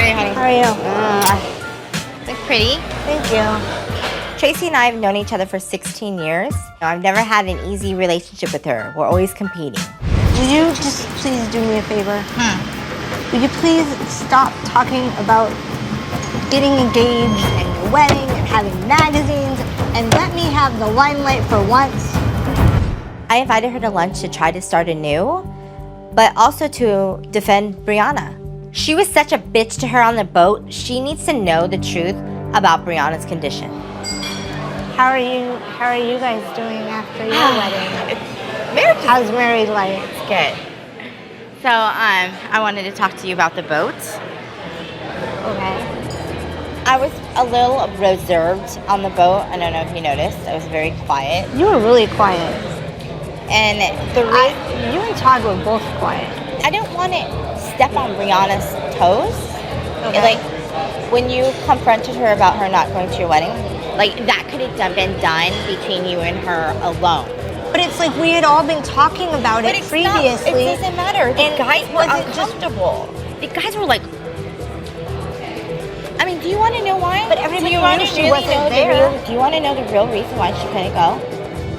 you, honey? How are you? Look pretty. Thank you. Tracy and I have known each other for 16 years. I've never had an easy relationship with her. We're always competing. Will you just please do me a favor? Will you please stop talking about getting engaged and your wedding and having magazines and let me have the limelight for once? I invited her to lunch to try to start anew, but also to defend Brianna. She was such a bitch to her on the boat. She needs to know the truth about Brianna's condition. How are you guys doing after your wedding? How's married life? It's good. So, I wanted to talk to you about the boat. Okay. I was a little reserved on the boat. I don't know if you noticed. I was very quiet. You were really quiet. And you and Todd were both quiet. I didn't want to step on Brianna's toes. Okay. Like, when you confronted her about her not going to your wedding, like, that could have been done between you and her alone. But it's like we had all been talking about it previously. It doesn't matter. The guys were uncomfortable. The guys were like, I mean, do you want to know why? But everybody knew she wasn't there. Do you want to know the real reason why she couldn't go?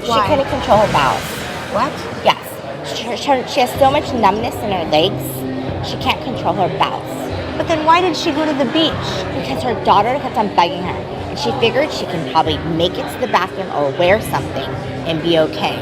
Why? She couldn't control her bowels. What? Yes. She has so much numbness in her legs, she can't control her bowels. But then why did she go to the beach? Because her daughter kept on begging her. And she figured she can probably make it to the bathroom or wear something and be okay.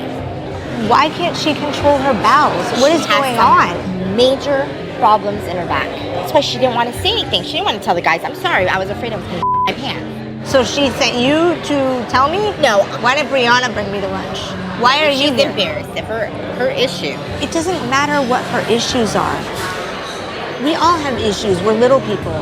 Why can't she control her bowels? What is going on? Major problems in her back. That's why she didn't want to say anything. She didn't want to tell the guys, I'm sorry, I was afraid I was going to my pants. So she sent you to tell me? No. Why did Brianna bring me to lunch? Why are you here? She's embarrassed of her issue. It doesn't matter what her issues are. We all have issues. We're little people.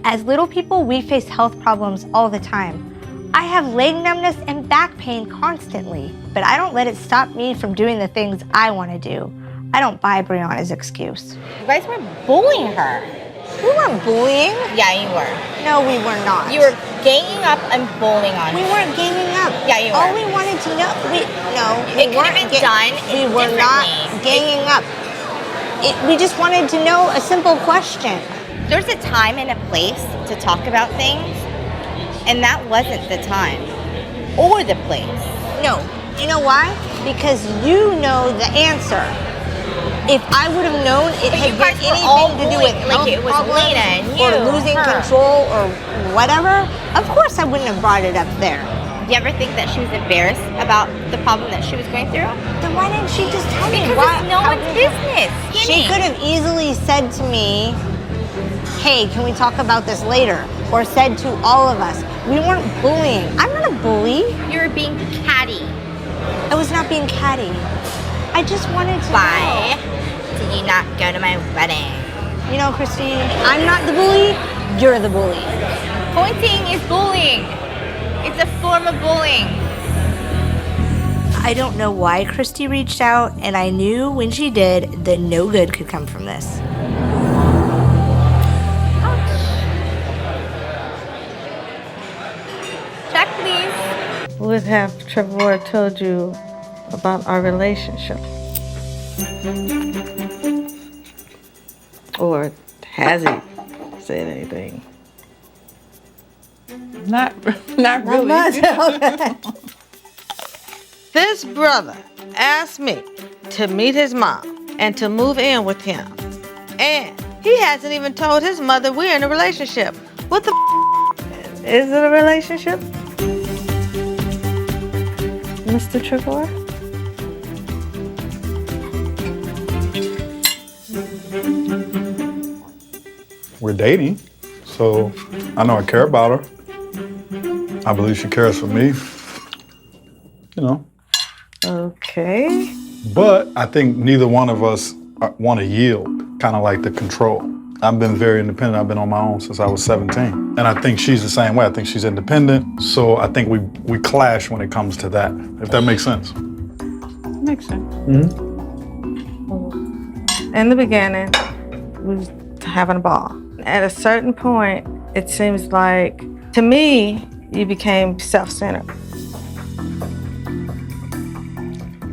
As little people, we face health problems all the time. I have leg numbness and back pain constantly, but I don't let it stop me from doing the things I want to do. I don't buy Brianna's excuse. You guys were bullying her. We weren't bullying. Yeah, you were. No, we were not. You were ganging up and bullying on her. We weren't ganging up. Yeah, you were. All we wanted to know, we could have been done We were not ganging up. We just wanted to know a simple question. There's a time and a place to talk about things, and that wasn't the time or the place. No. Do you know why? Because you know the answer. If I would have known it had anything to do with health problems or losing control or whatever, of course I wouldn't have brought it up there. Do you ever think that she was embarrassed about the problem that she was going through? Then why didn't she just tell me? Because it's no one's business. She could have easily said to me, hey, can we talk about this later? Or said to all of us, we weren't bullying. I'm not a bully. You were being catty. I was not being catty. I just wanted to Why did you not go to my wedding? You know, Christine, I'm not the bully, you're the bully. Pointing is bullying. It's a form of bullying. I don't know why Christy reached out, and I knew when she did that no good could come from this. Check, please. Would have Trevor told you about our relationship? Or has he said anything? Not really. Not okay. This brother asked me to meet his mom and to move in with him. And he hasn't even told his mother we're in a relationship. What the Is it a relationship? Mr. Trevor? We're dating, so I know I care about her. I believe she cares for me, you know. Okay. But I think neither one of us want to yield, kind of like the control. I've been very independent. I've been on my own since I was 17. And I think she's the same way. I think she's independent. So I think we clash when it comes to that, if that makes sense. Makes sense. Mm-hmm. In the beginning, we was having a ball. At a certain point, it seems like, to me, you became self-centered.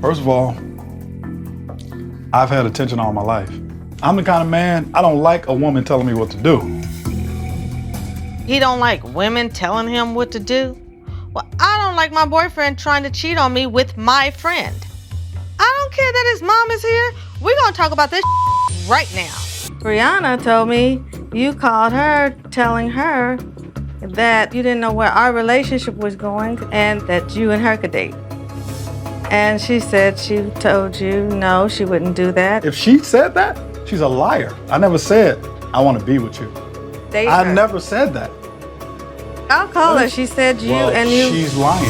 First of all, I've had attention all my life. I'm the kind of man, I don't like a woman telling me what to do. He don't like women telling him what to do. Well, I don't like my boyfriend trying to cheat on me with my friend. I don't care that his mom is here. We're gonna talk about this right now. Brianna told me you called her telling her that you didn't know where our relationship was going and that you and her could date. And she said she told you no, she wouldn't do that. If she said that, she's a liar. I never said, I want to be with you. Date I her. never said that. I'll call her. She said you Well, and you. she's lying.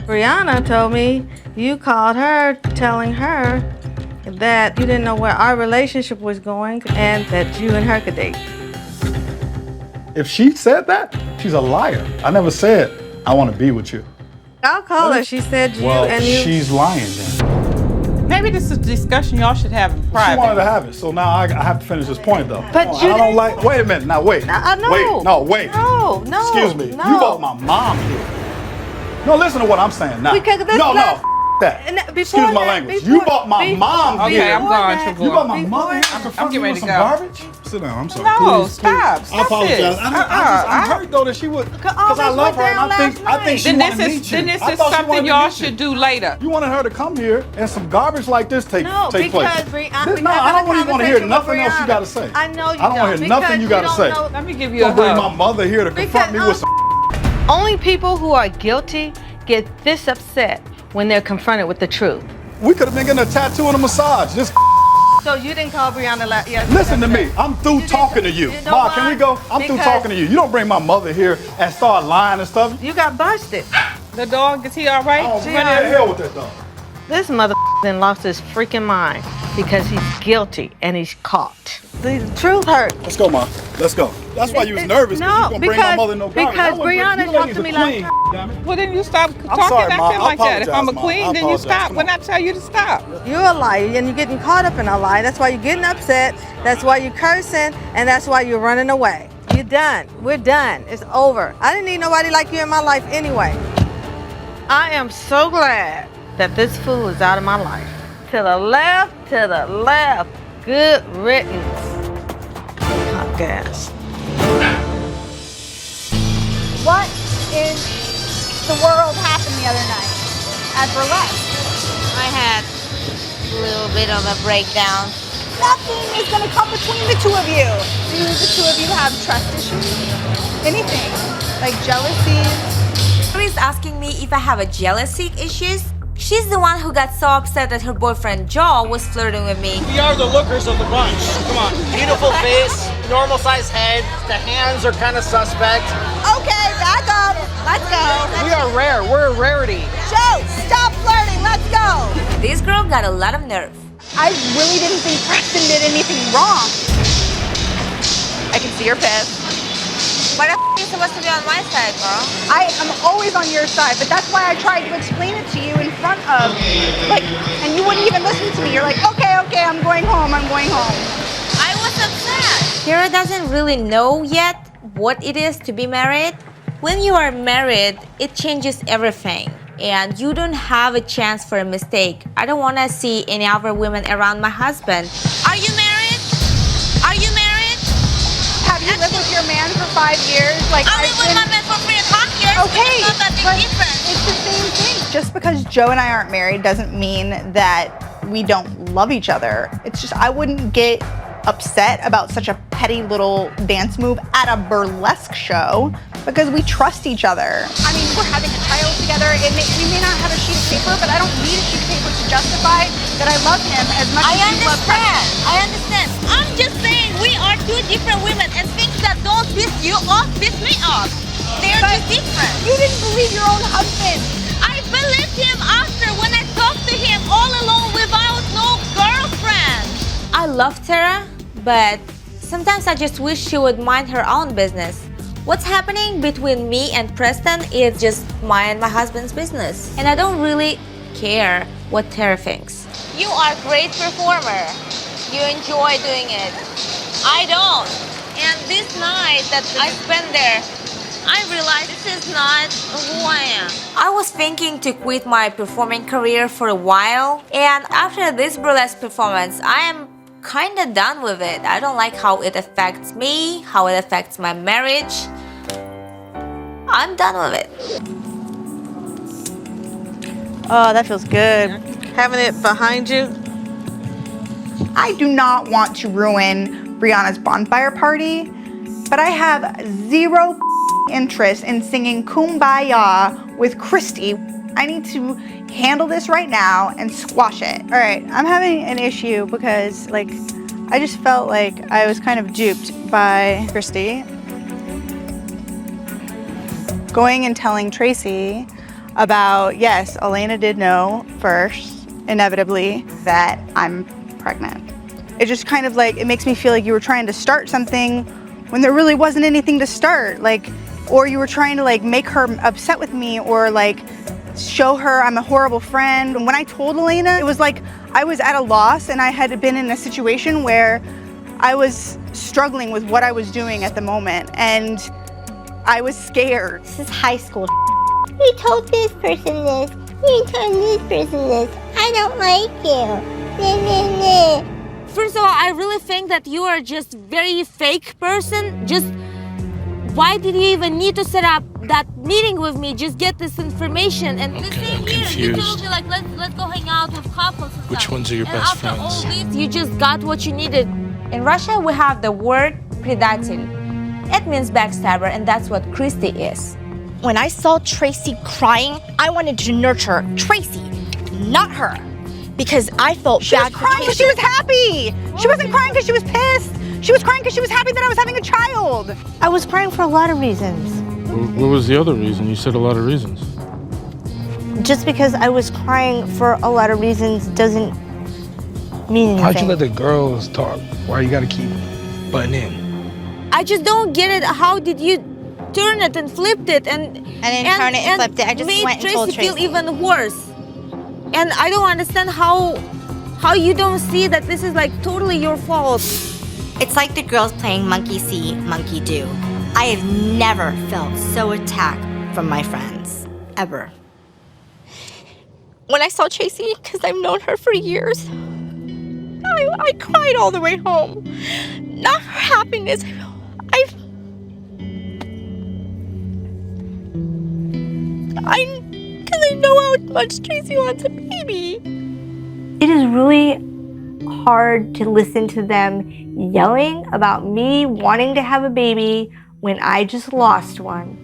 Brianna told me you called her telling her that you didn't know where our relationship was going and that you and her could date. If she said that, she's a liar. I never said, I want to be with you. I'll call her. She said you Well, and you. she's lying then. Maybe this is a discussion y'all should have in She private. wanted to have it, so now I have to finish this point though. But No, you I don't like, wait a minute, now wait. I know. Wait, no, wait. No, no. Excuse me, no. you brought my mom here. No, listen to what I'm saying now. Because this no, last- that. And before Excuse my that- language. before- You brought my mom Okay, here. I'm going, that- You brought my Trevor. mother here to I'm confront me getting ready with to some go. garbage? Sit down, I'm sorry. No, Please, stop. please. Stop I apologize. this. I'm hurt though that she would, because I this love went her and down I think last she Then wanted this to meet is you. then this I is thought she something wanted to y'all meet you. should do later. You wanted her to come here and some garbage like this take No, place. because No, I don't even want to hear nothing else you got to say. I know you I don't want to hear nothing you got to say. Let me give You you a gonna bring my hug. mother here to confront me with some. Only people who are guilty get this upset when they're confronted with the truth. We could have been getting a tattoo and a massage. Just So you didn't call Brianna yesterday? listen to me. I'm through talking to you. You know Ma, can why? we go? I'm through Because- talking to you. You don't bring my mother here and start lying and stuff. You got busted. The dog, is he all right? Oh, She man, running- hell with that dog. This mother then lost his freaking mind because he's guilty and he's caught. The truth hurts. Let's go, Ma. Let's go. That's why you was nervous. No, you was gonna bring my because- mother no garbage. because I wouldn't bring- Brianna you talked ladies to are me last queen, damn it. Well, then you stop talking sorry, Ma. acting I like that. If I'm a apologize, Ma. queen, I then you apologize. stop Come when on. I tell you to stop. You're a liar and you're getting caught up in a lie. That's why you're getting upset. That's why you're cursing and that's why you're running away. You're done. We're done. It's over. I didn't need nobody like you in my life anyway. I am so glad that this fool is out of my life. To the left, to the left. Good riddance. Hot gas. What in the world happened the other night at burlesque? I had a little bit of a breakdown. Nothing is going to come between the two of you. Do the two of you have trust issues? Anything? Like jealousy? She's asking me if I have a jealousy issues. She's the one who got so upset that her boyfriend Joel was flirting with me. We are the lookers of the bunch. Come on. Beautiful face, normal size head. The hands are kind of suspect. Okay, back up. Let's go. We are rare. We're a rarity. Joe, stop flirting. Let's go. This girl got a lot of nerve. I really didn't think Preston did anything wrong. I can see your pissed. Why the f*** are you supposed to be on my side, girl? I am always on your side, but that's why I tried to explain it to you in front of, and you wouldn't even listen to me. You're like, okay, I'm going home. I was upset. Kira doesn't really know yet what it is to be married. When you are married, it changes everything. And you don't have a chance for a mistake. I don't want to see any other women around my husband. Are you married? Are you married? Have you lived with your man for 5 years? Like I've been with my man for 3.5 years. Okay, It's not that big but difference. it's the same thing. Just because Joe and I aren't married doesn't mean that we don't love each other. It's just I wouldn't get upset about such a petty little dance move at a burlesque show because we trust each other. I mean, we're having a child together. We may not have a sheet of paper, but I don't need a sheet of paper to justify that I love him as much I as he loves her. understand. I'm just saying we are two different women and things that don't piss you off piss me off. They're But just different. You didn't believe your own husband. I believed him after when I talked to him all alone without no girlfriend. I love Tara, but sometimes I just wish she would mind her own business. What's happening between me and Preston is just my and my husband's business. And I don't really care what Tara thinks. You are a great performer. You enjoy doing it. I don't. And this night that I spent there, I realized this is not who I am. I was thinking to quit my performing career for a while, and after this burlesque performance, I am kinda done with it. I don't like how it affects me, how it affects my marriage. I'm done with it. Oh, that feels good. Having it behind you. I do not want to ruin Brianna's bonfire party, but I have zero interest in singing Kumbaya with Christy. I need to handle this right now and squash it. All right, I'm having an issue because I just felt like I was kind of duped by Christy. Going and telling Tracy about, yes, Elena did know first, inevitably, that I'm pregnant. It just kind of it makes me feel like you were trying to start something when there really wasn't anything to start. Or you were trying to make her upset with me or show her I'm a horrible friend. And when I told Elena, it was I was at a loss and I had been in a situation where I was struggling with what I was doing at the moment and I was scared. This is high school. You told this person this. You told this person this. I don't like you. First of all, I really think that you are just very fake person. Just why did you even need to set up that meeting with me? Just get this information. And the same here, you told me let's go hang out with couples and Which stuff. ones are your and best after friends? all this, you just got what you needed. In Russia, we have the word предатель. It means backstabber, and that's what Christy is. When I saw Tracy crying, I wanted to nurture Tracy, not her. Because I felt She was bad for crying because she was happy. She wasn't crying because she was pissed. She was crying because she was happy that I was having a child. I was crying for a lot of reasons. What was the other reason? You said a lot of reasons. Just because I was crying for a lot of reasons doesn't mean anything. How'd you let the girls talk? Why you gotta keep butting in? I just don't get it. How did you turn it and flipped it and didn't turn it and flipped it. I just made went and told feel Tracy. even worse. And I don't understand how you don't see that this is totally your fault. It's like the girls playing monkey see, monkey do. I have never felt so attacked from my friends, ever. When I saw Tracy, because I've known her for years, I cried all the way home. Not her happiness. Because I know how much Tracy wants a baby. It is really hard to listen to them yelling about me wanting to have a baby when I just lost one.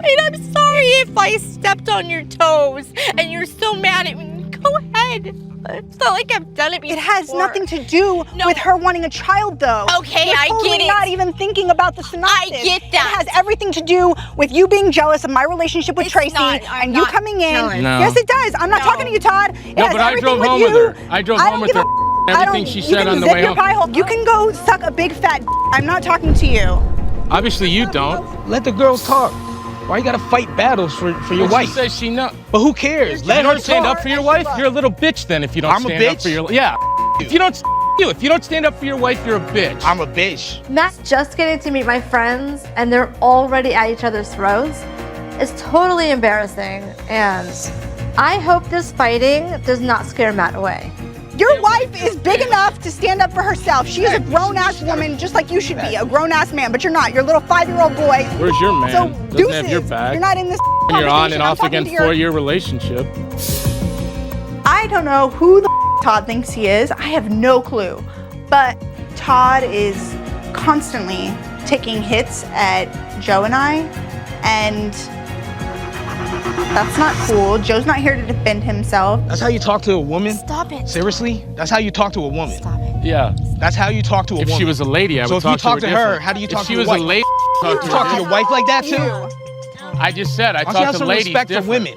And I'm sorry if I stepped on your toes and you're so mad at me. Go ahead. It's not like I've done it before. It has nothing to do with her wanting a child, though. Okay, You're I totally get it. not even thinking about the synopsis. I get that. It has everything to do with you being jealous of my relationship with It's Tracy not. I'm and you not coming in. jealous. No. Yes, it does. I'm not No. talking to you, Todd. It No, has but I everything drove home you. with her. I drove I home don't with give her. a- I Everything don't- she you said can on the zip way your home. pie hole. You can go suck a big fat I'm not talking to you. Obviously, you don't. Let the girls talk. Why you gotta fight battles for your But wife? She says she know. But who cares? You Let her don't stand talk. up for your wife. You're a little bitch then. If you don't I'm a stand up bitch? for your yeah. If you don't if you don't stand up for your wife, you're a bitch. I'm a bitch. Matt's just getting to meet my friends and they're already at each other's throats. It's totally embarrassing, and I hope this fighting does not scare Matt away. Your wife is big enough to stand up for herself. She is a grown-ass woman, just like you should be, a grown-ass man, but you're not. You're a little 5-year-old boy. Where's your man? So Doesn't deuces. have your back. You're not in this And you're on and conversation. I'm off talking again to your- 4-year relationship. I don't know who the Todd thinks he is. I have no clue. But Todd is constantly taking hits at Joe and I, and that's not cool. Joe's not here to defend himself. That's how you talk to a woman? Stop it. Seriously? That's how you talk to a woman? Stop it. Yeah. That's how you talk to a If woman? she was a lady, I So would if you talk talk to her, different. how do you talk if to she your was wife? a lady, You talk to your wife like that too? You. I just said I Why don't you talk have to some ladies respect different. for women?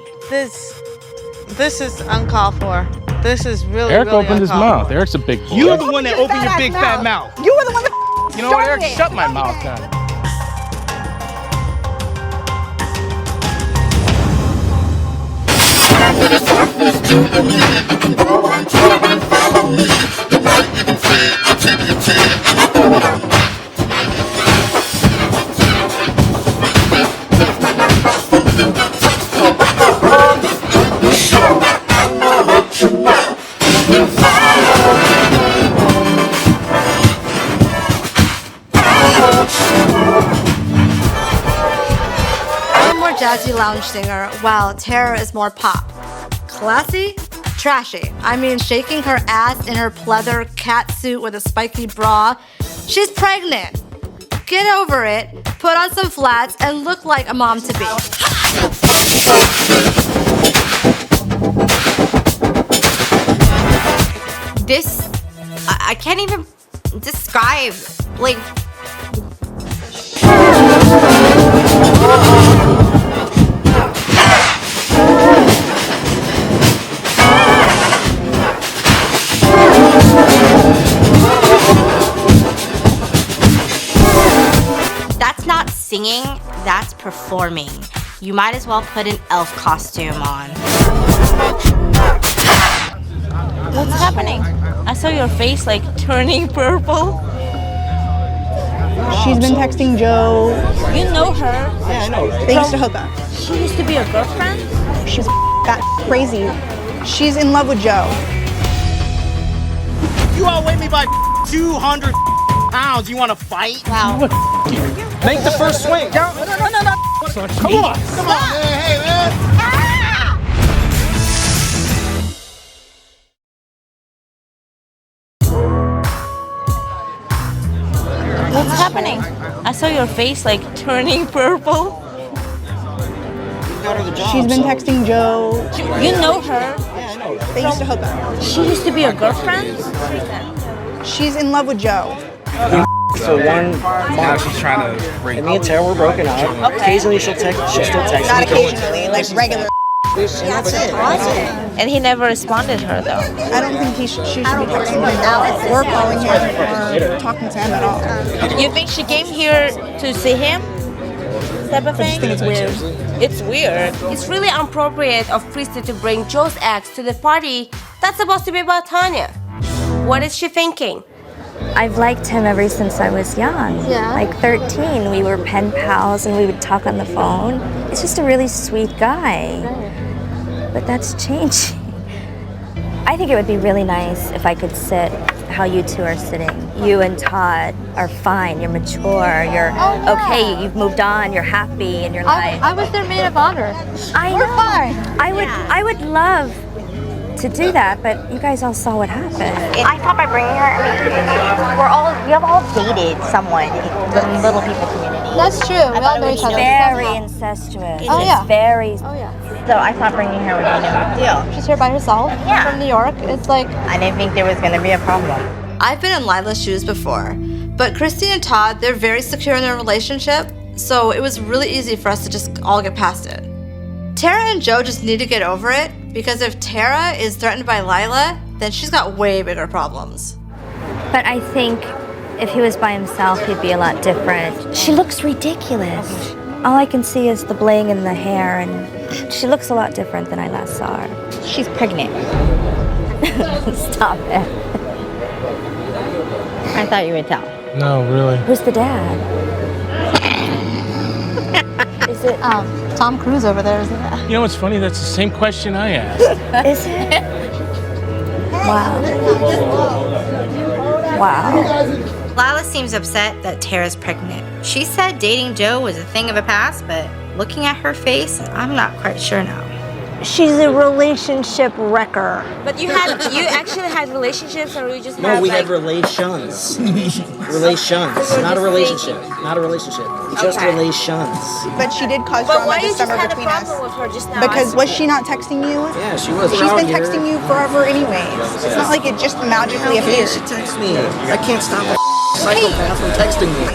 This is uncalled for. This is really, Eric really opened his uncalled mouth. for. Eric's a big boy. You're the one that opened your big fat mouth. You were the one that You know what, Eric? started it. Shut my mouth then. lounge singer, while Tara is more pop. Classy? Trashy. I mean, shaking her ass in her pleather cat suit with a spiky bra. She's pregnant. Get over it, put on some flats, and look like a mom to be. This, I can't even describe. Like, that's not singing, that's performing. You might as well put an elf costume on. What's happening? I saw your face like turning purple. She's been texting Joe. You know her. Yeah, I know. They used to hook up. She used to be your girlfriend? She's that crazy. She's in love with Joe. You outweigh me by 200 pounds. You want to fight? Wow. Make the first swing. No. Come on. Come on. Hey, man. What's happening? I saw your face like turning purple. She's been texting Joe. You know her. Yeah, I know. They used to hook up. She used to be your girlfriend? She's in love with Joe. For 1 month, she's trying to break. And me and Tara were broken up. Okay. Occasionally she'll text. She'll still text Not me. occasionally, like regular. That's it. And he never responded her though. I don't think she should be texting him now or calling him or talking to him at all. You think she came here to see him? Type of I just thing? think it's weird. It's weird. It's really inappropriate of Christy to bring Joe's ex to the party that's supposed to be about Tanya. What is she thinking? I've liked him ever since I was young. Yeah. Like 13, we were pen pals and we would talk on the phone. It's just a really sweet guy. But that's changing. I think it would be really nice if I could sit how you two are sitting. You and Todd are fine, you're mature, you're okay, you've moved on, you're happy in your life. I was their maid of honor. We're fine. I would love to do that, but you guys all saw what happened. I thought by bringing her, we have all dated someone in the Little People community. That's true. We all know each other. Very incestuous. Oh, yeah. It's very. Oh yeah. So I thought bringing her would be no big deal. She's here by herself from New York. It's like I didn't think there was going to be a problem. I've been in Lila's shoes before, but Christy and Todd, they're very secure in their relationship, so it was really easy for us to just all get past it. Tara and Joe just need to get over it, because if Tara is threatened by Lila, then she's got way bigger problems. But I think if he was by himself, he'd be a lot different. She looks ridiculous. All I can see is the bling in the hair, and she looks a lot different than I last saw her. She's pregnant. Stop it. I thought you would tell. No, really. Who's the dad? Is it? Tom Cruise over there, isn't it? You know what's funny? That's the same question I asked. Is it? Wow. Wow. Lila seems upset that Tara's pregnant. She said dating Joe was a thing of the past, but looking at her face, I'm not quite sure now. She's a relationship wrecker. But you actually had relationships, or you just No, had we like had relations. Relations, not a relationship. Not a relationship. Just relations. But she did cause But drama why you this just summer had a between us. problem with her just now? Because was she not texting you? Yeah, she was. She's been texting you forever anyways. It's not like it just magically appeared. She texts me. I can't stop a psychopath from texting me.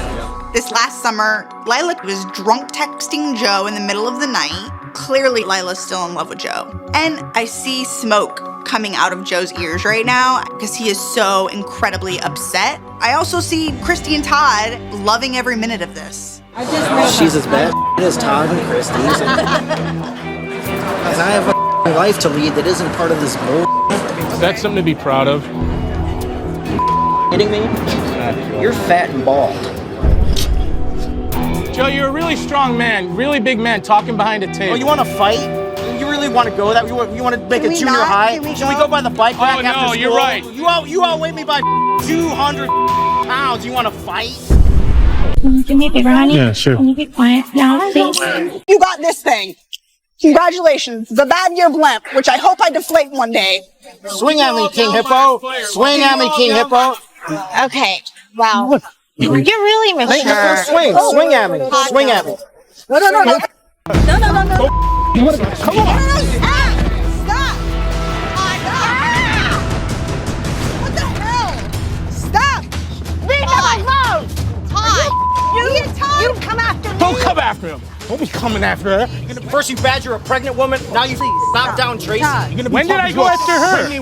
This last summer, Lila was drunk texting Joe in the middle of the night. Clearly, Lila's still in love with Joe. And I see smoke coming out of Joe's ears right now because he is so incredibly upset. I also see Christy and Todd loving every minute of this. She's as bad as Todd and Christie's. And I have a life to lead that isn't part of this bull. That's something to be proud of. Kidding me? You're fat and bald. Joe, you're a really strong man, really big man, talking behind a table. Oh, you want to fight? You really want to go that? You want to make a junior high? Should we go by the bike rack after school? You're right. You outweigh me by 200 pounds. You want to fight? Can you do me a favor, honey? Yeah, sure. Can you be quiet now, please? You got this thing. Congratulations, the bad year blimp, which I hope I deflate one day. Swing at me, King Hippo. Swing at me, King Hippo. Okay, well, you're really mature. Swing. Swing at me. Swing at me. No. You wanna, come on. Stop! What the hell? Stop! Leave him alone! Todd! You come after me! Don't come after him. Don't be coming after her. First you badger a pregnant woman, now you knock down Tracy. When did I go after her?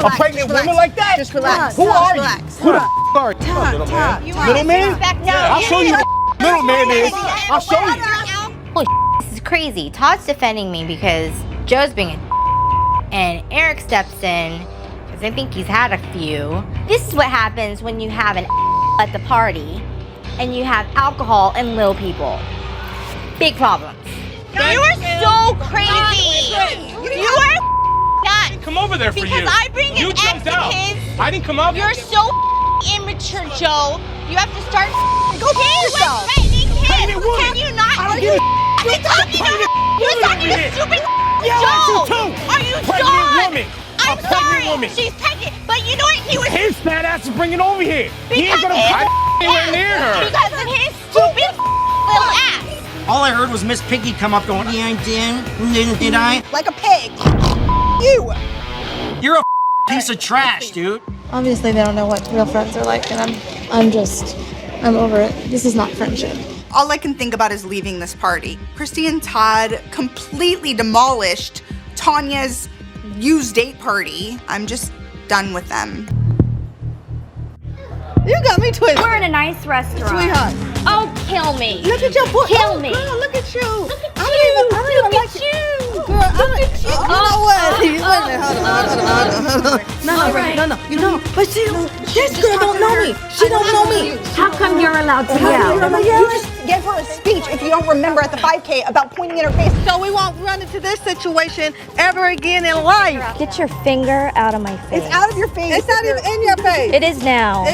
A pregnant woman like that? Just relax. Who are you? Relax. Who the are you? Little man. Little man? I'll show you who little man is. I'll show you. This is crazy. Todd's defending me because Joe's being a and Eric steps in because I think he's had a few. This is what happens when you have an at the party and you have alcohol and little people. Big problems. You are so crazy! You are nuts! Come over there for you. Because I bring You an ex jumped of out. his. I didn't come up. You're so immature, Joe. You have to start. Go fuck yourself. Pregnant woman. Can you not? I don't give a You're talking to You're talking to stupid Joe. Are you Pregnant done? woman. I'm A pregnant sorry. woman. She's pregnant. But you know what? He was His fat ass is bringing over here. He ain't gonna Because anywhere near her. because of his stupid little ass. All I heard was Miss Piggy come up going, yeah, I did I? Like a pig. You! You're a piece of trash, dude. Obviously, they don't know what real friends are like, and I'm over it. This is not friendship. All I can think about is leaving this party. Christy and Todd completely demolished Tanya's used date party. I'm just done with them. You got me twisted. We're in a nice restaurant. Sweetheart. Oh, kill me. Look at your boy. Kill me. Girl, look at you. Look at I don't even like you. Girl, you know what? Wait a minute, hold on. No, no. But this girl don't know me. She don't know me. How come you're allowed to You yell? just gave her a speech if you don't remember at the 5K about pointing in her face. So we won't run into this situation ever again in life. Get your finger out of my face. It's out of your face. It's not even in your face. It is now. No,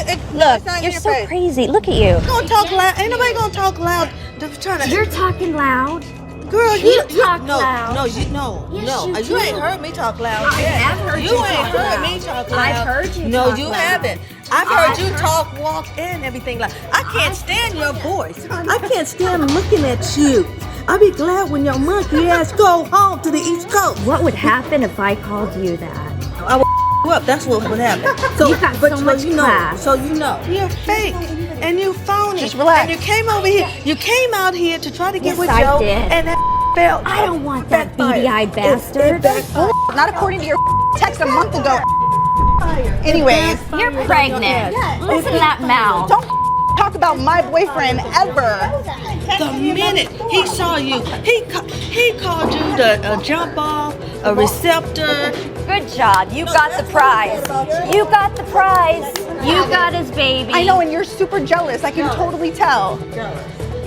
Look, it's not in you're your so face. crazy. Look at you. Gonna talk loud. Ain't nobody gonna talk loud. Just trying to. You're talking loud. Girl, You talk loud. No, Yes, you you ain't do. heard me talk loud. I have heard you You ain't talk heard loud. me talk loud. I've heard you No, talk you loud. haven't. I've heard you talk, walk, and everything like. I can't stand your voice. I can't stand looking at you. I'll be glad when your monkey ass go home to the East Coast. What would happen if I called you that? I would up. That's what would happen. You got so much class. So you know. You're fake and you phony. Just relax. And you came over here. You came out here to try to get Yes, with I Joe, did. and that failed. I don't want that Backfired. beady-eyed bastard. Not according to your text a month ago. Anyways, You're pregnant. Listen to that mouth. don't talk about my boyfriend ever. The minute he saw you, he called you the jump off, a receptor. Good job. You got the prize. You got the prize. You got his baby. I know, and you're super jealous. I can totally tell.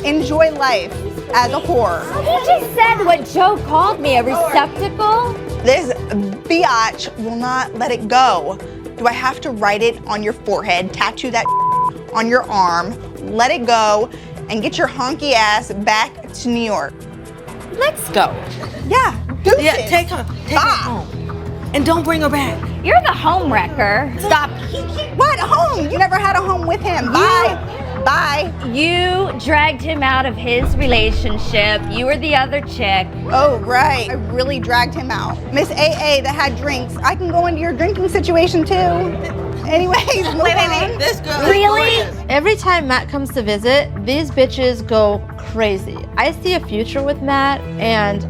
Enjoy life as a whore. He just said what Joe called me, a receptacle. This biatch will not let it go. Do I have to write it on your forehead, tattoo that on your arm, let it go, and get your honky ass back to New York? Let's go. Yeah, deuces. Yeah, take her home, and don't bring her back. You're the home wrecker. Stop. What? Home? You never had a home with him. Bye. Bye. You dragged him out of his relationship. You were the other chick. Oh, right. I really dragged him out. Miss AA that had drinks. I can go into your drinking situation too. Anyways, move on. This girl Really? is gorgeous. Every time Matt comes to visit, these bitches go crazy. I see a future with Matt, and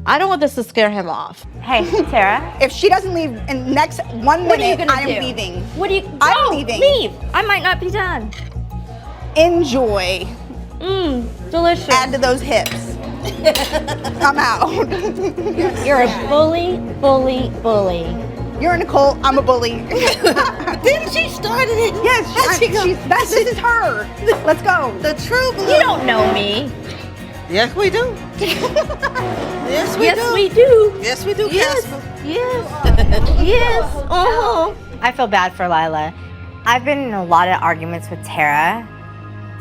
I don't want this to scare him off. Hey, Tara. If she doesn't leave in the next 1 What are you minute, gonna I am do? leaving. What do you? I'm No, leaving. Leave. I might not be done. Enjoy. Delicious. Add to those hips. I'm out. You're a bully. You're a Nicole. I'm a bully. Didn't she started it? Yes, this is her. Let's go. The true blue. You don't know me. Yes, we do. Yes, we Yes, do. we do. Yes, we do. Yes. Casper. Yes. Yes. Uh-huh. I feel bad for Lila. I've been in a lot of arguments with Tara,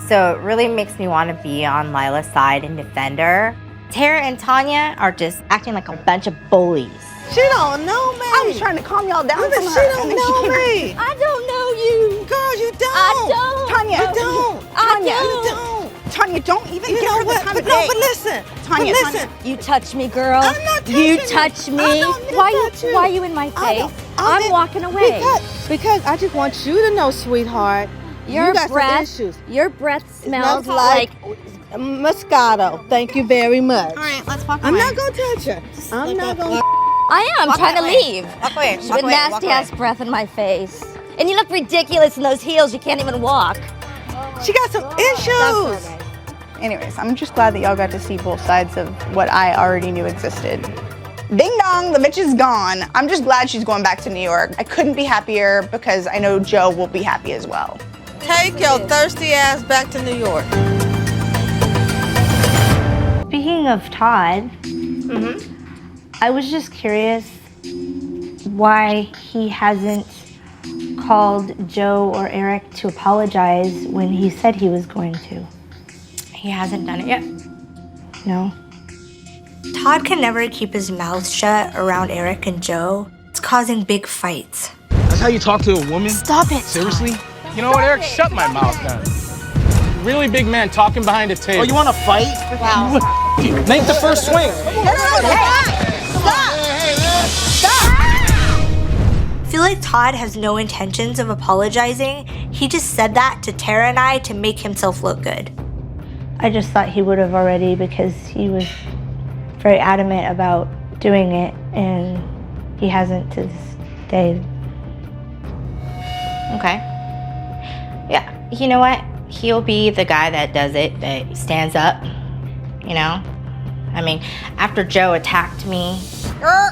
so it really makes me want to be on Lila's side and defend her. Tara and Tanya are just acting like a bunch of bullies. She don't know me. I was trying to calm y'all down. She don't know me. I don't know you. Girl, you don't. I don't. Tanya, You don't. Tanya, I don't. Tanya, don't even You give know her what? the time But of no, day. but listen. Tanya, listen. You touch me, girl. I'm not touching you you. touch me. I don't Why touch you. why are you in my I face? don't- I'm walking away. Because I just want you to know, sweetheart, Your you got breath, some issues. your breath smells like Moscato. Thank you very much. All right, let's walk I'm away. not gonna touch her. I'm not gonna. I am. I'm Walk trying to away. leave. Walk away. With Walk away. Walk nasty away. ass breath in my face. And you look ridiculous in those heels. You can't even walk. She got some issues. Anyways, I'm just glad that y'all got to see both sides of what I already knew existed. Ding dong, the bitch is gone. I'm just glad she's going back to New York. I couldn't be happier because I know Joe will be happy as well. Take your thirsty ass back to New York. Speaking of Todd, I was just curious why he hasn't called Joe or Eric to apologize when he said he was going to. He hasn't done it yet. No. Todd can never keep his mouth shut around Eric and Joe. It's causing big fights. That's how you talk to a woman? Stop it. Seriously? You know what, Eric? Shut my mouth then. Really big man talking behind a table. Oh, you want to fight? Wow. Make the first swing. I feel like Todd has no intentions of apologizing. He just said that to Tara and I to make himself look good. I just thought he would have already because he was very adamant about doing it and he hasn't to this day. Okay. Yeah, you know what? He'll be the guy that does it, that stands up, you know? I mean, after Joe attacked me.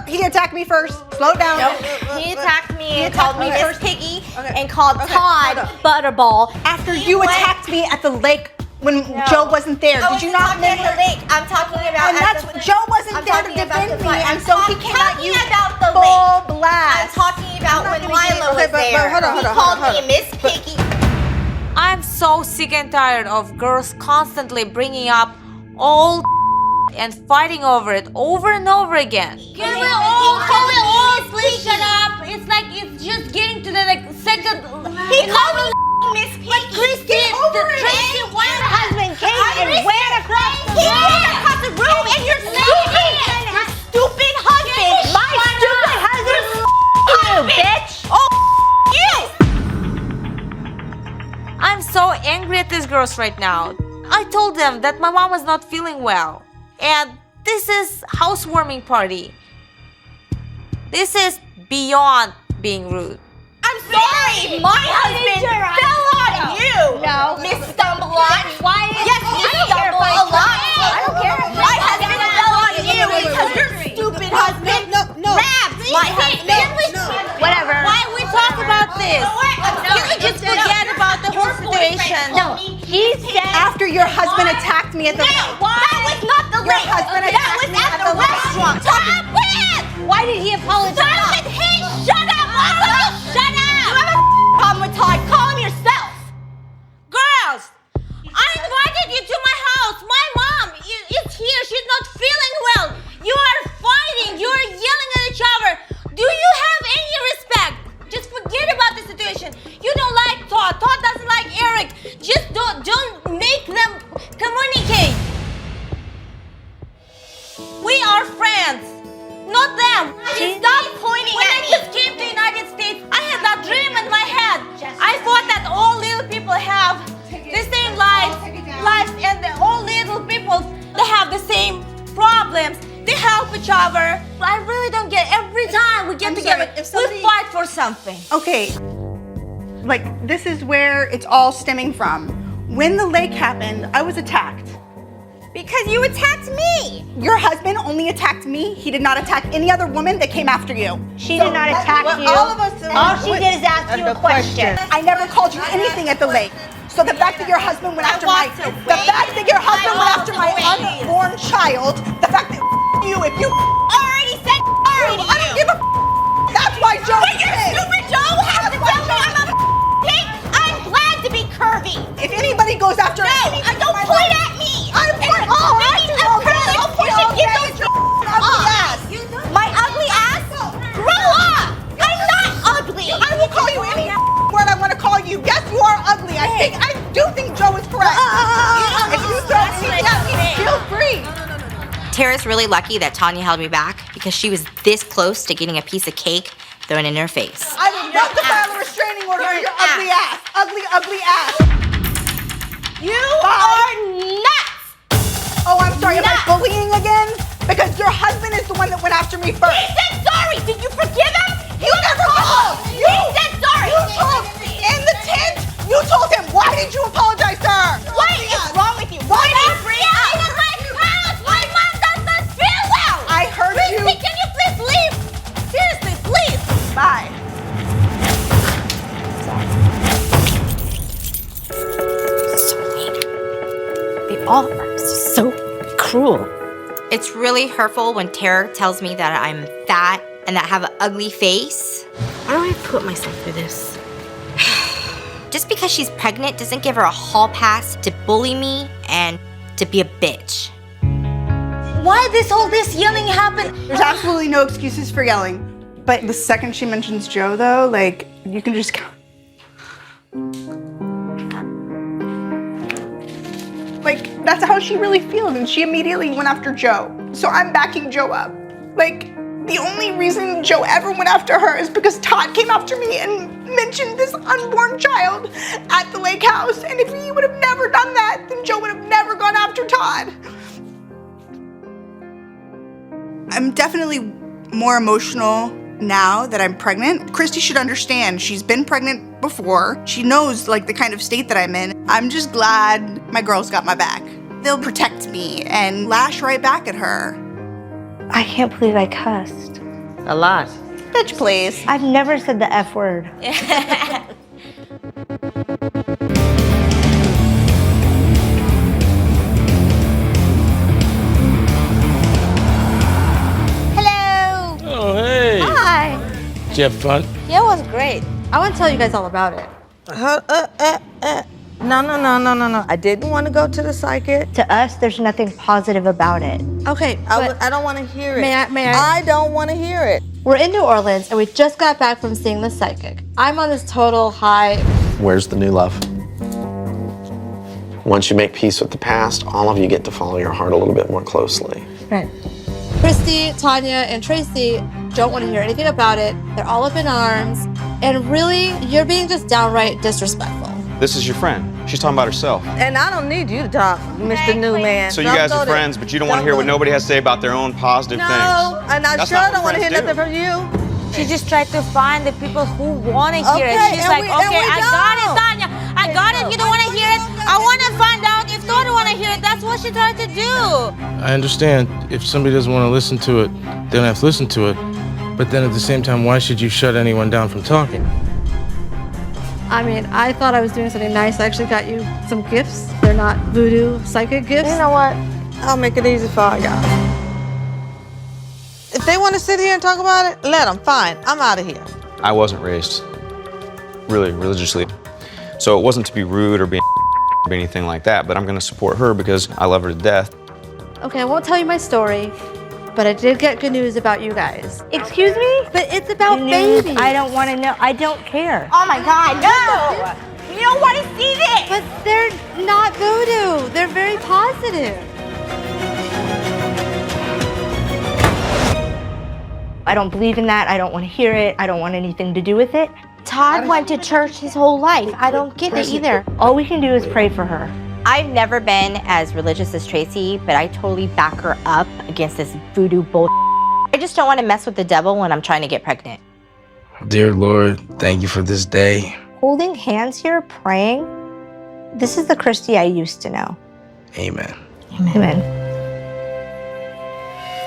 He attacked me first. Slow down. Nope. He attacked me and called me Miss first. Piggy and called Todd Butterball. After you attacked me at the lake when Joe wasn't there. Did you not at the lake? I'm talking about And that's what Joe wasn't there to defend me, and so he cannot use about the full lake. I'm blast. talking about when Lila was but there. hold on, He hold on, called hold on. me Miss Piggy. I'm so sick and tired of girls constantly bringing up old and fighting over it over and over again. Can we all please shut up? It's like it's just getting to the second. He called me Miss Piggy. But Christine, Tracy, why her husband came and ran across the He room? ran across the room and your stupid husband. My stupid husband. You bitch. Oh, you. I'm so angry at these girls right now. I told them that my mom was not feeling well. And this is housewarming party. This is beyond being rude. I'm sorry. My husband fell on you. No. Miss Stumble-On. Why? Yes, Miss Stumble-On. I don't care. My husband fell on you because your stupid husband grabbed my husband. Whatever. Why we talk about this? Can we just forget about the whole situation? No. He said After your husband attacked me at the lake. that was not the Your lake. husband That attacked was me at at the the lake. restaurant. Stop it. Why did he apologize? Stop it. Hey, shut up. Shut up. You have a problem with Todd. Call him yourself. Girls, I invited you to my house. My mom is here. She's not feeling well. You are fighting. You are yelling at each other. Do you have any respect? Just forget about the situation. You don't like Todd. Todd doesn't like Eric. Just don't make them communicate. We are friends, not them. Stop pointing at me. When I just came to the United States, I had that dream in my head. I thought that all little people have the same lives, and all little people, they have the same problems. They help each other. I really don't get. Every time we get together, we fight for something. Okay, like this is where it's all stemming from. When the lake happened, I was attacked. Because you attacked me. Your husband only attacked me. He did not attack any other woman that came after you. She did not attack you. All of us. All she did is ask you a question. I never called you anything at the lake. So the fact that your husband went after my unborn child, the fact that you, if you Already said sorry to I don't give a that's why Joe But your stupid Joe has to tell me I'm a pig. I'm glad to be curvy. If anybody goes after No, don't point at me. I'm point, oh, I I'm curvy. I do think Joe is correct. If you throw anything at me, feel free. Tara's really lucky that Tanya held me back because she was this close to getting a piece of cake thrown in her face. I would love to file a restraining order for your ugly ass. Ugly ass. You are nuts. Oh, I'm sorry. Am I bullying again? Because your husband is the one that went after me first. He said sorry. Did you forgive him? You never called. He said sorry. You told in the tent. You told him. Why did you apologize to her? What is wrong with you? Why did you bring in the right house? My mom doesn't feel well. I heard you. Christy, can you please leave? Seriously, please. Bye. So mean. They all are so cruel. It's really hurtful when Tara tells me that I'm fat and that I have an ugly face. Why do I put myself through this? Just because she's pregnant doesn't give her a hall pass to bully me and to be a bitch. Why this yelling happen? There's absolutely no excuses for yelling. But the second she mentions Joe, though, like, you can just go. Like, that's how she really feels, and she immediately went after Joe. So I'm backing Joe up. Like, the only reason Joe ever went after her is because Todd came after me and mentioned this unborn child at the lake house. And if he would have never done that, then Joe would have never gone after Todd. I'm definitely more emotional now that I'm pregnant. Christy should understand. She's been pregnant before. She knows like the kind of state that I'm in. I'm just glad my girls got my back. They'll protect me and lash right back at her. I can't believe I cussed. A lot. Bitch, please. I've never said the F word. Hello. Oh, hey. Hi. Did you have fun? Yeah, it was great. I want to tell you guys all about it. No. I didn't want to go to the psychic. To us, there's nothing positive about it. Okay, I don't want to hear it. May I? I don't want to hear it. We're in New Orleans and we just got back from seeing the psychic. I'm on this total high. Where's the new love? Once you make peace with the past, all of you get to follow your heart a little bit more closely. Right. Christy, Tanya, and Tracy don't want to hear anything about it. They're all up in arms. And really, you're being just downright disrespectful. This is your friend. She's talking about herself. And I don't need you to talk, Mr. New Man. So you guys are friends, but you don't want to hear what nobody has to say about their own positive things. No, and I That's sure not what don't want to hear friends nothing do. from you. She just tried to find the people who want to hear it. Okay, She's and like, we I got it, don't. Tanya. I got it. You don't want to hear it. I want to find out if Tony want to hear it. That's what she tried to do. I understand if somebody doesn't want to listen to it, they don't have to listen to it. But then at the same time, why should you shut anyone down from talking? I mean, I thought I was doing something nice. I actually got you some gifts. They're not voodoo psychic gifts. You know what? I'll make it easy for all y'all. If they want to sit here and talk about it, let them. Fine. I'm out of here. I wasn't raised really religiously. So it wasn't to be rude or be anything like that, but I'm going to support her because I love her to death. Okay, I won't tell you my story, but I did get good news about you guys. Excuse me? But it's about News? babies. I don't want to know. I don't care. Oh my God, no! We don't want to see this! But they're not voodoo. They're very positive. I don't believe in that. I don't want to hear it. I don't want anything to do with it. Todd went to church his whole life. I don't get it either. All we can do is pray for her. I've never been as religious as Tracy, but I totally back her up against this voodoo bull. I just don't want to mess with the devil when I'm trying to get pregnant. Dear Lord, thank you for this day. Holding hands here, praying. This is the Christy I used to know. Amen. Amen.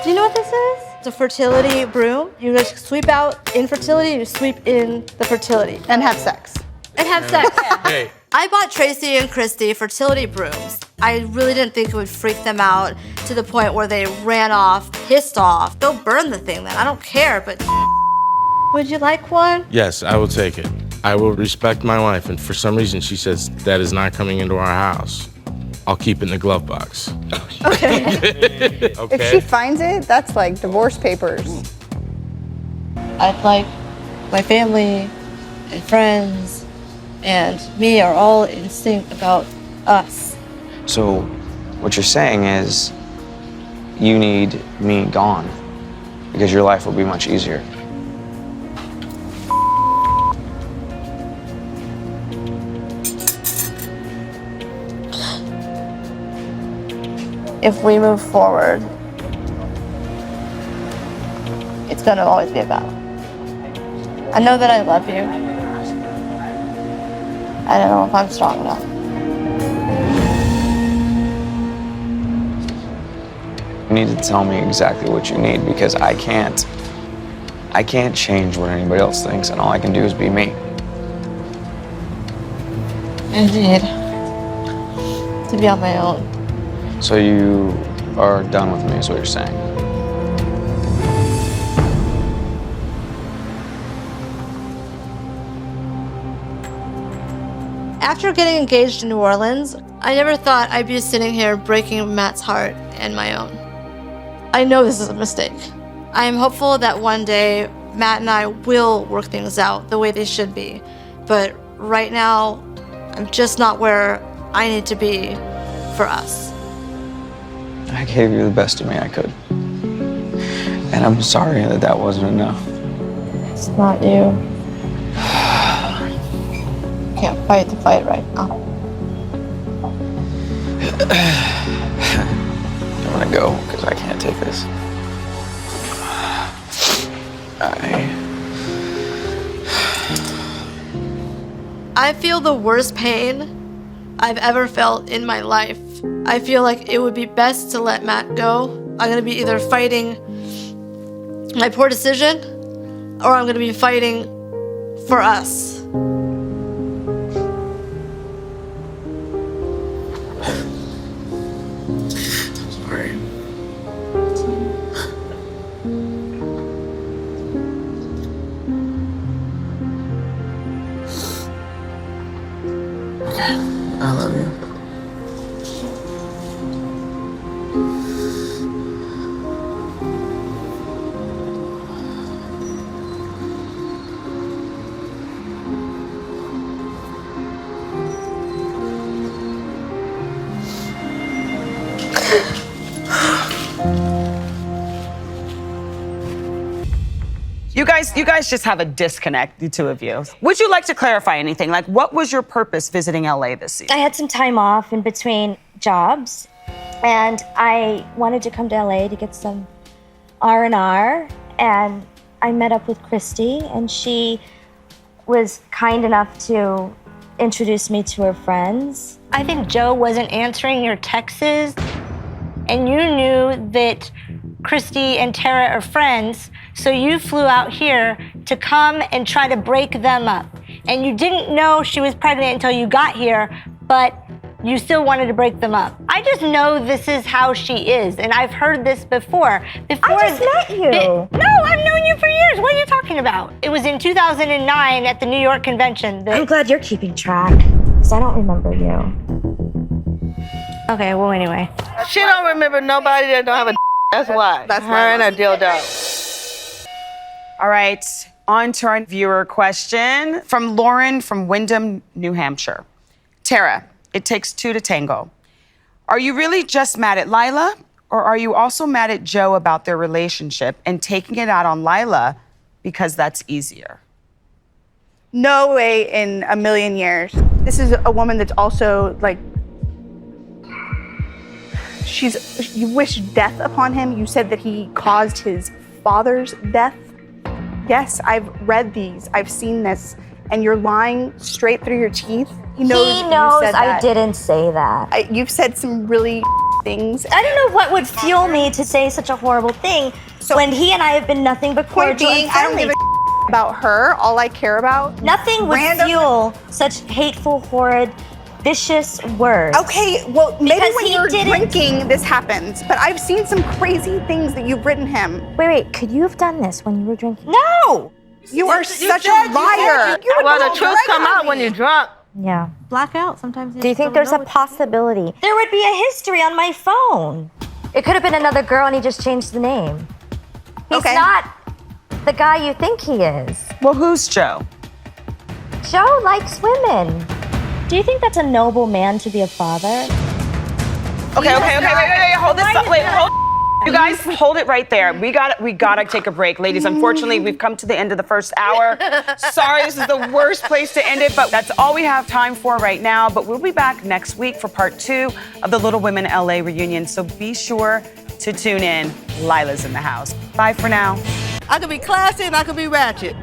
Do you know what this is? It's a fertility broom. You just sweep out infertility, you sweep in the fertility. And have sex. And have sex. Hey. I bought Tracy and Christy fertility brooms. I really didn't think it would freak them out to the point where they ran off, pissed off. They'll burn the thing then, I don't care, but would you like one? Yes, I will take it. I will respect my wife, and for some reason she says that is not coming into our house. I'll keep it in the glove box. Okay. Okay. If she finds it, that's like divorce papers. I'd like my family and friends and me are all in sync about us. So, what you're saying is you need me gone because your life will be much easier. If we move forward, it's gonna always be a battle. I know that I love you. I don't know if I'm strong enough. You need to tell me exactly what you need because I can't change what anybody else thinks, and all I can do is be me. Indeed. To be on my own. So you are done with me, is what you're saying. After getting engaged in New Orleans, I never thought I'd be sitting here breaking Matt's heart and my own. I know this is a mistake. I am hopeful that one day Matt and I will work things out the way they should be. But right now, I'm just not where I need to be for us. I gave you the best of me I could. And I'm sorry that that wasn't enough. It's not you. Can't fight the fight right now. I'm gonna go because I can't take this. I feel the worst pain I've ever felt in my life. I feel like it would be best to let Matt go. I'm gonna be either fighting my poor decision or I'm gonna be fighting for us. Sorry. I love you. You guys just have a disconnect, the two of you. Would you like to clarify anything? Like, what was your purpose visiting LA this season? I had some time off in between jobs, and I wanted to come to LA to get some R&R, and I met up with Christy, and she was kind enough to introduce me to her friends. I think Joe wasn't answering your texts, and you knew that Christy and Tara are friends, so you flew out here to come and try to break them up. And you didn't know she was pregnant until you got here, but you still wanted to break them up. I just know this is how she is, and I've heard this before. I just met you. No, I've known you for years. What are you talking about? It was in 2009 at the New York convention. I'm glad you're keeping track, because I don't remember you. Okay, well, anyway. She don't remember nobody that don't have a That's why. That's her why. and a dildo. All right, on to our viewer question from Lauren from Windham, New Hampshire. Tara, it takes two to tango. Are you really just mad at Lila, or are you also mad at Joe about their relationship and taking it out on Lila because that's easier? No way in a million years. This is a woman that's also like, you wish death upon him. You said that he caused his father's death. Yes, I've read these. I've seen this. And you're lying straight through your teeth. He knows I didn't say that. You've said some really things. I don't know what would fuel me to say such a horrible thing when he and I have been nothing but Point cordial being, and I don't friendly. give a about her. All I care about. Nothing would fuel such hateful, horrid, vicious words. Okay, well, maybe Because when he you're didn't- drinking, this happens. But I've seen some crazy things that you've written him. Wait, could you have done this when you were drinking? No! You are such a liar. Well, the truth come out when you're drunk. Yeah. Blackout sometimes. Do you think there's a possibility? There would be a history on my phone. It could have been another girl and he just changed the name. He's Okay. not the guy you think he is. Well, who's Joe? Joe likes women. Do you think that's a noble man to be a father? Okay, wait, hold this up. Wait, hold. You guys, hold it right there. We gotta take a break, ladies. Unfortunately, we've come to the end of the first hour. Sorry, this is the worst place to end it, but that's all we have time for right now. But we'll be back next week for part 2 of the Little Women LA reunion. So be sure to tune in. Lila's in the house. Bye for now. I could be classy and I could be ratchet.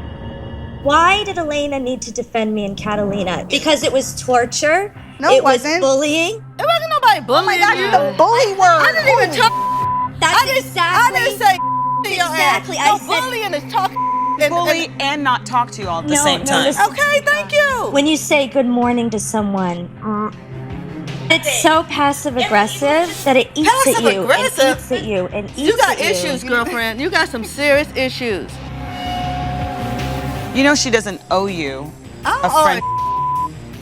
Why did Elena need to defend me and Catalina? Because it was torture? No, it wasn't. Was bullying? It wasn't nobody bullying. Oh my God, you. the bully word. I didn't even talk. That's I didn't say to your exactly. ass. I No, said bullying is talking. Bully and not talk to you all at the No, same no, time. listen. Okay, thank you. when you say good morning to someone, it's so passive aggressive that it eats at you and Passive-aggressive? eats at you and eats You got at issues, girlfriend. You got some serious issues. You know she doesn't owe you a friend.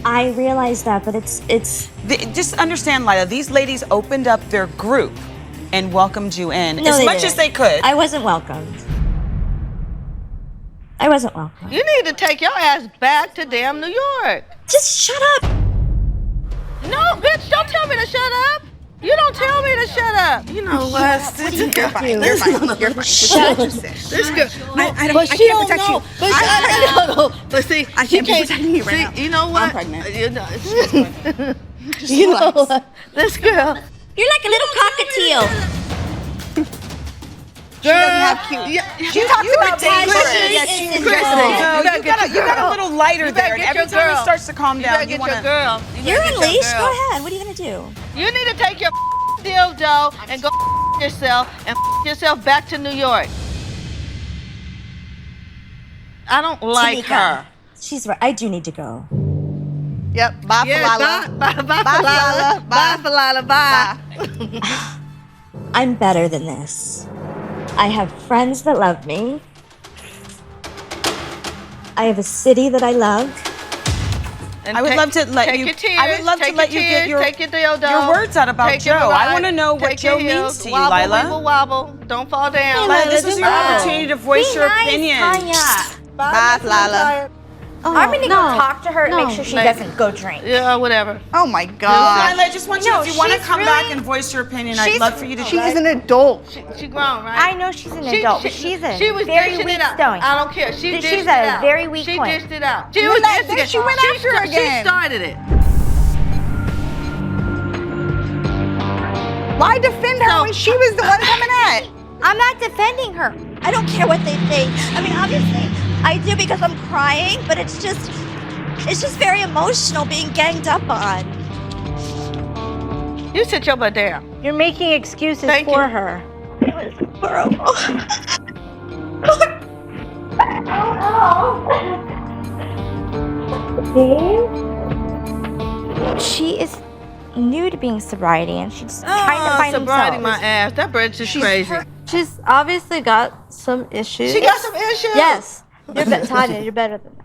I realize that, but it's Just understand, Lila, these ladies opened up their group and welcomed you in No, as they much didn't. as they could. I wasn't welcomed. I wasn't welcome. You need to take your ass back to damn New York. Just shut up. No, bitch, don't tell me to shut up. You don't tell me to shut up. You know what? You're fine. You're fine. You're fine. Shut up. This girl. I But can't she don't protect know. you. But I know. But see, I she can't be protecting you right see, now. You know what? I'm pregnant. You know, you know what? This girl. You're like a little cockatiel. She doesn't have cute. You talked about being She is You got a little lighter there, and every time it starts to calm down, you you better want get your to. girl. You're unleashed. Go ahead. What are you gonna do? You need to take your dildo and go yourself and yourself back to New York. I don't like Tamika. her. She's right. I do need to go. Yep. Bye, Falala. Bye, Falala. Bye, Falala. Bye. I'm better than this. I have friends that love me. I have a city that I love. And I would love to let take you. Your tears, I would love to take let your you tears, get your take your dildo, your words out about take your Joe. I ride, want to know what take your Joe heels, means to you, wobble, Lila. Wibble, wobble. Don't fall down. Lila, this is your opportunity to voice your opinion. Bye, Falala. I'm gonna go talk to her and make sure she doesn't go drink. Yeah, whatever. Oh my God. Lila, I just want you. No, If you want to she's come back really- and voice your opinion, I'd love for you to. She's an adult. She grown, right? I know she's an adult, but she's a she was very dishing weak it out. stone. I don't care. She dished She's it a out. very weak She point. dished it out. She Then was that- dishing then it. she went after her She again. started it. Why defend her when she was the one coming at? I'm not defending her. I don't care what they think. I mean, obviously, I do because I'm crying, but it's just very emotional being ganged up on. You sit your butt down. You're making excuses Thank for you. her. It was horrible. She is new to being sobriety, and she's trying to find sobriety themselves. my ass. That bitch is crazy. She's obviously got some issues. She got some issues. Yes. Tanya, you're better than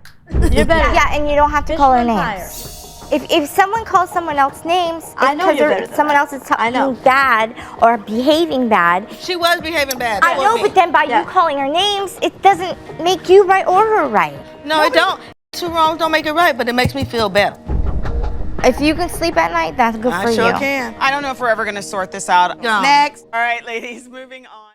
that. You're better. Yeah, and you don't have to call her Higher. names. If someone calls someone else names, it's I know because you're better than someone else is talking bad or behaving bad. She was behaving bad. I That know, was me. but then by Yeah. you calling her names, it doesn't make you right or her right. No, it don't. Two wrongs don't make it right, but it makes me feel better. If you can sleep at night, that's good I for sure you. can. I don't know if we're ever going to sort this out. No. Next. All right, ladies, moving on.